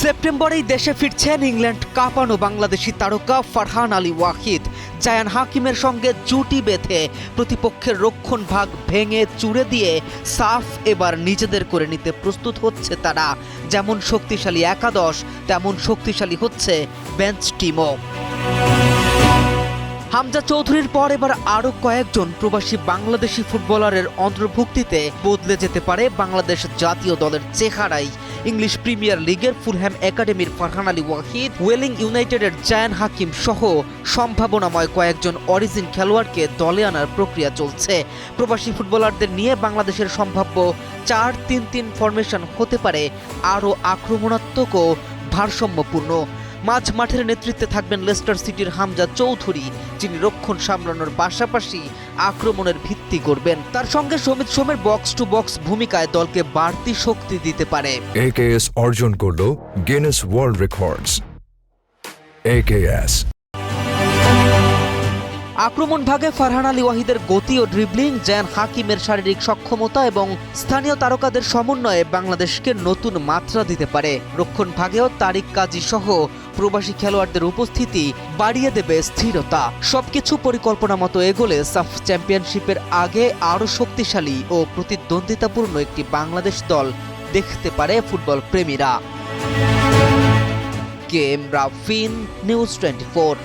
সেপ্টেম্বরেই দেশে ফিরছেন ইংল্যান্ড কাঁপানো বাংলাদেশি তারকা ফারহান আলী ওয়াহিদ। জায়ান হাকিমের সঙ্গে জুটি বেঁধে প্রতিপক্ষের রক্ষণভাগ ভেঙে চুড়ে দিয়ে সাফ এবার নিজেদের করে নিতে প্রস্তুত হচ্ছে তারা। যেমন শক্তিশালী একাদশ তেমন শক্তিশালী হচ্ছে বেঞ্চ টিমও। হামজা চৌধুরীর পর এবার আরও কয়েকজন প্রবাসী বাংলাদেশি ফুটবলারের অন্তর্ভুক্তিতে বদলে যেতে পারে বাংলাদেশ জাতীয় দলের চেহারাই। ইংলিশ প্রিমিয়ার লিগের ফুলহ্যাম একাডেমির ফারহান আলী ওয়াহিদ, ওয়েলিং ইউনাইটেডের জায়ান হাকিম সহ সম্ভাবনাময় কয়েকজন অরিজিন খেলোয়াড়কে দলে আনার প্রক্রিয়া চলছে। প্রবাসী ফুটবলারদের নিয়ে বাংলাদেশের সম্ভাব্য 4-3-3 ফরমেশন হতে পারে আরও আক্রমণাত্মক ও ভারসাম্যপূর্ণ। মাঝ মাঠের নেতৃত্বে থাকবেন লেস্টার সিটির হামজা চৌধুরী, যিনি রক্ষণ সামলানোর পাশাপাশি আক্রমণের ভিত্তি করবেন। তার সঙ্গে সমিত সোমের বক্স টু বক্স ভূমিকায় দলকে বাড়তি শক্তি দিতে পারে। AKS অর্জন করলো গিনেস ওয়ার্ল্ড রেকর্ডস। AKS আক্রমণ ভাগে ফারহান আলী ওয়াহিদের গতি ও ড্রিবলিং, জায়ান হাকিমের শারীরিক সক্ষমতা এবং স্থানীয় তারকাদের সমন্বয়ে বাংলাদেশকে নতুন মাত্রা দিতে পারে। রক্ষণ ভাগেও তারিক কাজী সহ প্রবাসী খেলোয়াড়দের উপস্থিতি বাড়িয়ে দেবে স্থিরতা। সবকিছু পরিকল্পনা মতো এগোলে সাফ চ্যাম্পিয়নশিপের আগে আরও শক্তিশালী ও প্রতিদ্বন্দ্বিতাপূর্ণ একটি বাংলাদেশ দল দেখতে পারে ফুটবল প্রেমীরা। K M Rafin, news 24।